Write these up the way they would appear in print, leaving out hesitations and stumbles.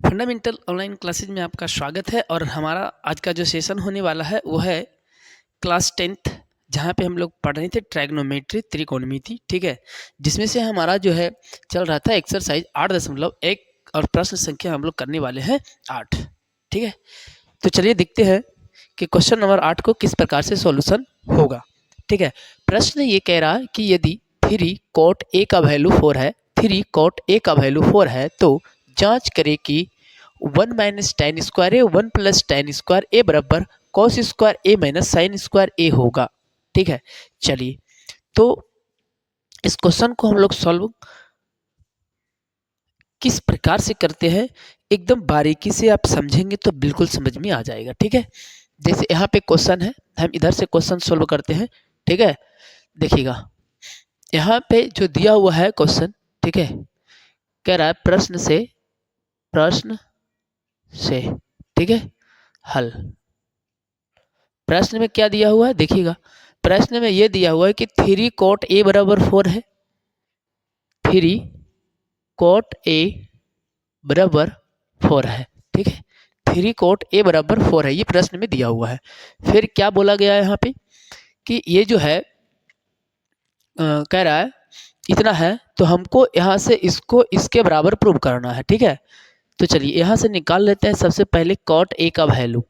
Fundamental online classes में आपका स्वागत है। और हमारा आज का जो सेशन होने वाला है वो है क्लास 10th, जहाँ पे हम लोग पढ़ रहे थे ट्राइग्नोमेट्री, त्रिकोणमिति। ठीक है, जिसमें से हमारा जो है चल रहा था एक्सरसाइज 8.1 और प्रश्न संख्या हम लोग करने वाले हैं 8। ठीक है, तो चलिए देखते हैं कि क्वेश्चन नंबर 8 को किस प्रकार से सॉल्यूशन होगा। ठीक है, प्रश्न ये कह रहा है कि यदि 3 cot A का वैल्यू 4 है, 3 cot A का वैल्यू 4 है तो जांच करें कि 1 माइनस टेन स्क्वायर ए 1 प्लस टेन स्क्वायर ए बराबर कॉस स्क्वायर ए माइनस साइन स्क्वायर ए होगा। ठीक है, चलिए तो इस क्वेश्चन को हम लोग सॉल्व किस प्रकार से करते हैं, एकदम बारीकी से आप समझेंगे तो बिल्कुल समझ में आ जाएगा। ठीक है, जैसे यहाँ पे क्वेश्चन है, हम इधर से क्वेश्चन सॉल्व करते हैं। ठीक है, देखिएगा यहाँ पे जो दिया हुआ है क्वेश्चन, ठीक है, कह रहा है प्रश्न से ठीक है हल। प्रश्न में क्या दिया हुआ है देखिएगा, प्रश्न में यह दिया हुआ है कि 3 cot A बराबर 4 है, 3 cot A बराबर 4 है। ठीक है, 3 cot A बराबर 4 है, ये प्रश्न में दिया हुआ है। फिर क्या बोला गया है यहाँ पे कि ये जो है कह रहा है इतना है, तो हमको यहाँ से इसको इसके बराबर प्रूव करना है। ठीक है, तो चलिए यहाँ से निकाल लेते हैं सबसे पहले cot A का वैल्यू।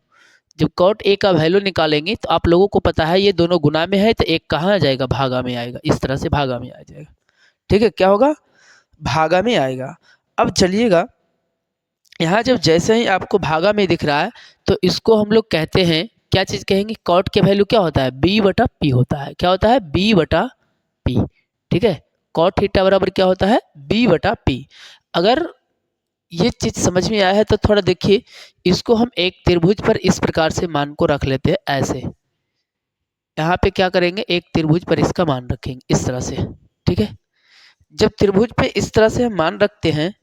जब cot A का वैल्यू निकालेंगे तो आप लोगों को पता है ये दोनों गुना में है, तो एक कहाँ आ जाएगा, भागा में आएगा। इस तरह से भागा में आ जाएगा। ठीक है, क्या होगा, भागा में आएगा। अब चलिएगा यहाँ जब जैसे ही आपको भागा में दिख रहा है तो इसको हम लोग कहते हैं, क्या चीज़ कहेंगे, cot के वैल्यू क्या होता है, b बटा p होता है। क्या होता है, b बटा p। ठीक है, cot थीटा बराबर क्या होता है, b बटा p। अगर ये चीज समझ में आया है तो थोड़ा देखिए, इसको हम एक त्रिभुज पर इस प्रकार से मान को रख लेते हैं ऐसे। यहाँ पे क्या करेंगे, एक त्रिभुज पर इसका मान रखेंगे इस तरह से। ठीक है, जब त्रिभुज पे इस तरह से हम मान रखते हैं,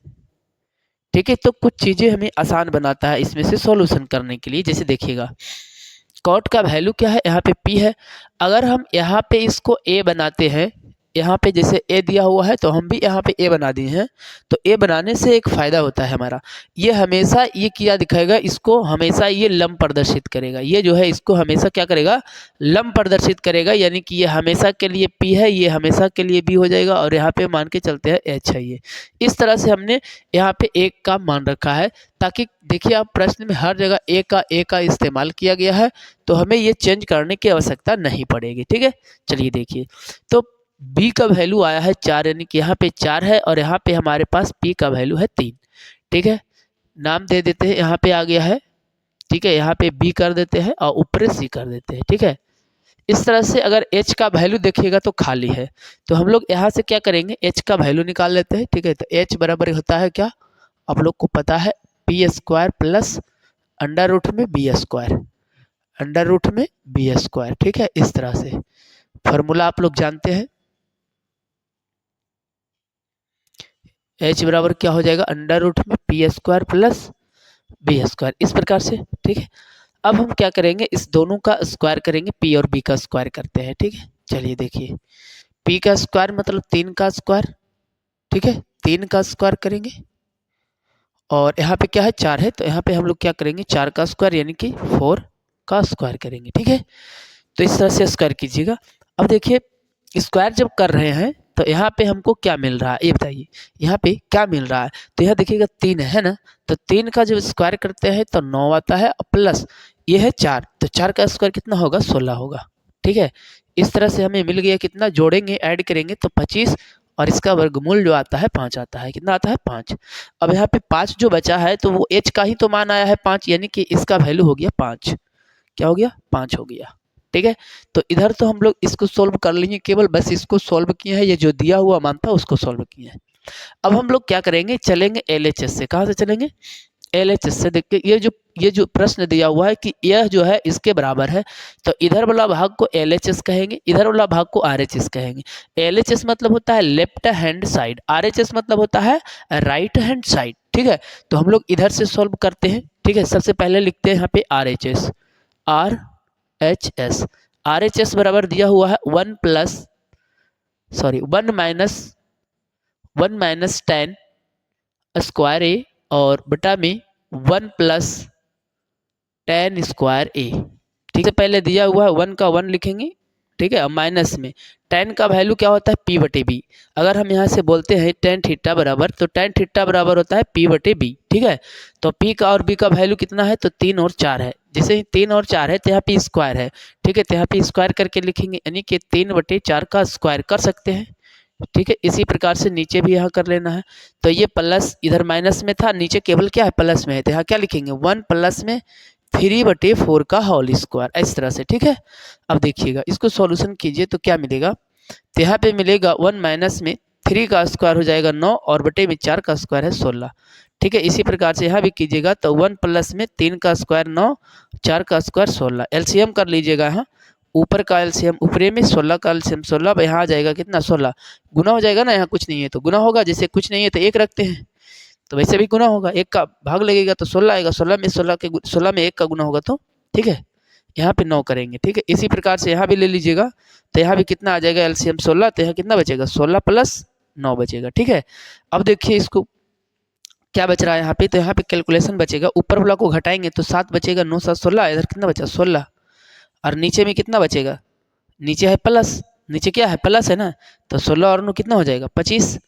ठीक है, तो कुछ चीजें हमें आसान बनाता है इसमें से सॉल्यूशन करने के लिए। जैसे देखिएगा cot का वैल्यू क्या है, यहाँ पे p है। अगर हम यहाँ पे इसको a बनाते हैं, यहाँ पे जैसे a दिया हुआ है तो हम भी यहाँ पे a बना दिए हैं, तो a बनाने से एक फ़ायदा होता है हमारा, ये हमेशा ये क्या दिखाएगा, इसको हमेशा ये लंब प्रदर्शित करेगा। ये जो है इसको हमेशा क्या करेगा, लंब प्रदर्शित करेगा, यानी कि ये हमेशा के लिए p है, ये हमेशा के लिए b हो जाएगा। और यहाँ पे मान के चलते हैं h है। ये इस तरह से हमने यहाँ पे एक का मान रखा है, ताकि देखिए आप प्रश्न में हर जगह a का इस्तेमाल किया गया है, तो हमें ये चेंज करने की आवश्यकता नहीं पड़ेगी। ठीक है, चलिए देखिए, तो b का वैल्यू आया है 4, यानी कि यहाँ पे 4 है और यहाँ पे हमारे पास p का वैल्यू है 3। ठीक है, नाम दे देते हैं, यहाँ पे आ गया है। ठीक है, यहाँ पे b कर देते हैं और ऊपर c कर देते हैं। ठीक है, इस तरह से अगर h का वैल्यू देखिएगा तो खाली है, तो हम लोग यहाँ से क्या करेंगे, h का वैल्यू निकाल लेते हैं। ठीक है, तो h बराबर होता है क्या, आप लोग को पता है, p square plus under root में b स्क्वायर, अंडर रूट में बी स्क्वायर। ठीक है, इस तरह से फॉर्मूला आप लोग जानते हैं, h बराबर क्या हो जाएगा, अंडर रूट में P square plus B square, इस प्रकार से। ठीक है, अब हम क्या करेंगे, इस दोनों का स्क्वायर करेंगे, p और b का स्क्वायर करते हैं। ठीक है, चलिए देखिए, p का स्क्वायर मतलब 3 का स्क्वायर। ठीक है, 3 का स्क्वायर करेंगे और यहाँ पे क्या है, 4 है, तो यहाँ पे हम लोग क्या करेंगे, 4 का स्क्वायर यानी कि 4 का स्क्वायर करेंगे। ठीक है, तो इस तरह से स्क्वायर कीजिएगा। अब देखिए स्क्वायर जब कर रहे हैं तो यहाँ पे हमको क्या मिल रहा है, ये बताइए, यहाँ पे क्या मिल रहा है, तो यहाँ देखिएगा 3 है ना, तो 3 का जब स्क्वायर करते हैं तो 9 आता है, प्लस ये है 4, तो 4 का स्क्वायर कितना होगा, 16 होगा। ठीक है, इस तरह से हमें मिल गया, कितना जोड़ेंगे ऐड करेंगे तो 25, और इसका वर्गमूल जो आता है 5 आता है। कितना आता है, 5। अब यहाँ पे 5 जो बचा है तो वो h का ही तो मान आया है 5, यानी कि इसका वैल्यू हो गया 5। क्या हो गया, 5 हो गया। ठीक है, तो इधर तो हम लोग इसको सोल्व कर लेंगे, केवल बस इसको सोल्व किए हैं, ये जो दिया हुआ मान था उसको सोल्व किए हैं। अब हम लोग क्या करेंगे, चलेंगे LHS से। कहाँ से चलेंगे, LHS से। देखिए ये जो प्रश्न दिया हुआ है कि यह जो है इसके बराबर है, तो इधर वाला भाग को LHS कहेंगे, इधर वाला भाग को RHS कहेंगे। LHS मतलब होता है लेफ्ट हैंड साइड, RHS मतलब होता है राइट हैंड साइड। ठीक है, तो हम लोग इधर से सोल्व करते हैं। ठीक है, सबसे पहले लिखते हैं यहाँ पे RHS, RHS बराबर दिया हुआ है 1 माइनस 10 स्क्वायर ए और बटा में 1 प्लस tan स्क्वायर ए। ठीक है, पहले दिया हुआ है 1 का 1 लिखेंगे, ठीक है, अब माइनस में tan का वैल्यू क्या होता है p बटे बी। अगर हम यहाँ से बोलते हैं tan थीटा बराबर, तो tan थीटा बराबर होता है p बटे बी। ठीक है, तो p का और b का वैल्यू कितना है, तो 3 और 4 है। जैसे ही 3 और 4 है तो यहाँ p स्क्वायर है। ठीक है, तो यहाँ p स्क्वायर करके लिखेंगे, यानी कि 3 बटे 4 का स्क्वायर कर सकते हैं। ठीक है, इसी प्रकार से नीचे भी यहाँ कर लेना है। तो ये प्लस इधर माइनस में था, नीचे केवल क्या है, प्लस में है, तो यहाँ क्या लिखेंगे 1 प्लस में 3/4 का होल स्क्वायर, इस तरह से। ठीक है, अब देखिएगा इसको सॉल्यूशन कीजिए तो क्या मिलेगा, तो यहाँ पे मिलेगा 1 माइनस में 3 का स्क्वायर हो जाएगा 9 और बटे में 4 का स्क्वायर है 16। ठीक है, इसी प्रकार से यहाँ भी कीजिएगा तो 1 प्लस में 3 का स्क्वायर 9, 4 का स्क्वायर 16। एलसीएम कर लीजिएगा, यहाँ ऊपर का एलसीएम ऊपरे में, 16 का एलसीएम 16, यहाँ आ जाएगा कितना 16, गुना हो जाएगा ना, यहाँ कुछ नहीं है तो गुना होगा, जैसे कुछ नहीं है तो 1 रखते हैं तो वैसे भी गुना होगा, 1 का भाग लगेगा तो 16 आएगा, 16 में 1 का गुना होगा तो, ठीक है, यहाँ पे 9 करेंगे। ठीक है, इसी प्रकार से यहाँ भी ले लीजिएगा, तो यहाँ भी कितना आ जाएगा एलसीएम 16, तो यहाँ कितना बचेगा 16 प्लस 9 बचेगा। ठीक है, अब देखिए इसको क्या बच रहा है यहाँ पे, तो यहाँ पे कैलकुलेशन बचेगा, ऊपर वाला को घटाएंगे तो 7 बचेगा, 9 7 16, इधर कितना बचा 16, और नीचे में कितना बचेगा, नीचे है प्लस, नीचे क्या है प्लस है ना, तो 16 और 9 कितना हो जाएगा 25,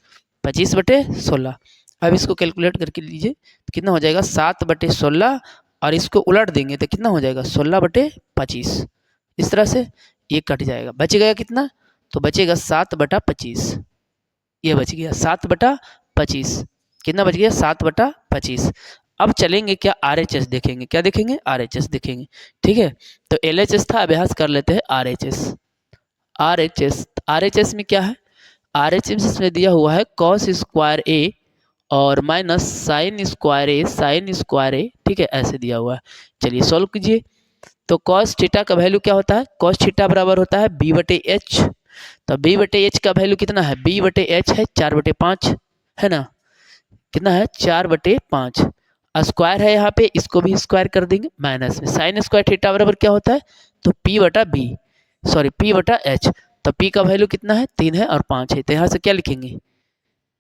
25/16। अब इसको कैलकुलेट करके लीजिए तो कितना हो जाएगा 7/16, और इसको उलट देंगे तो कितना हो जाएगा 16/25। इस तरह से ये कट जाएगा, बच गया कितना, तो बचेगा 7/25, ये बच गया 7/25, कितना बच गया 7/25। अब चलेंगे क्या RHS देखेंगे, क्या देखेंगे RHS देखेंगे। ठीक है, तो LHS था, अभ्यास कर लेते हैं RHS। RHS में क्या है, RHS में दिया हुआ है cos स्क्वायर ए और माइनस साइन स्क्वायर ए। ठीक है, ऐसे दिया हुआ है। चलिए सॉल्व कीजिए, तो cos थीटा का वैल्यू क्या होता है, cos थीटा बराबर होता है b/h। तो b/h का वैल्यू कितना है, b/h है 4/5, है ना, कितना है 4/5, स्क्वायर है यहाँ पे, इसको भी स्क्वायर कर देंगे, माइनस में साइन स्क्वायर थीटा बराबर क्या होता है, तो p/h। तो p का वैल्यू कितना है 3 है और 5 है, तो यहाँ से क्या लिखेंगे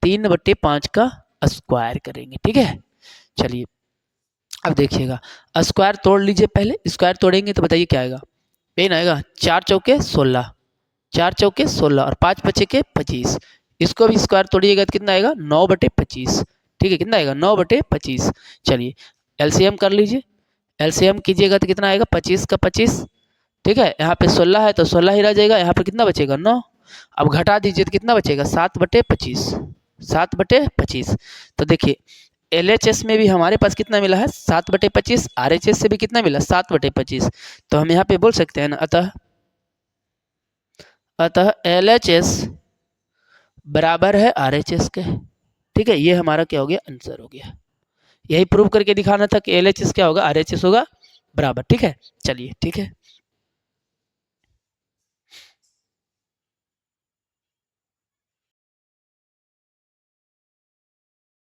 3/5 का स्क्वायर करेंगे। ठीक है, चलिए अब देखिएगा, स्क्वायर तोड़ लीजिए, पहले स्क्वायर तोड़ेंगे तो बताइए क्या आएगा, पेन आएगा 4 चौके 16, 4 चौके 16 और 5 बचे के 25। इसको भी स्क्वायर तोड़िएगा तो कितना आएगा 9/25। ठीक है, कितना आएगा 9/25। चलिए एलसीएम कर लीजिए, एलसीएम कीजिएगा तो कितना आएगा 25 का 25। ठीक है, यहाँ पे 16 है तो 16 ही रह जाएगा, यहाँ पे कितना बचेगा 9। अब घटा दीजिए तो कितना बचेगा 7/25, 7/25। तो देखिए LHS में भी हमारे पास कितना मिला है 7/25, RHS से भी कितना मिला 7/25, तो हम यहाँ पे बोल सकते हैं ना, अतः LHS बराबर है RHS के। ठीक है, ये हमारा क्या हो गया, आंसर हो गया। यही प्रूव करके दिखाना था कि LHS क्या होगा, RHS होगा बराबर। ठीक है, चलिए ठीक है।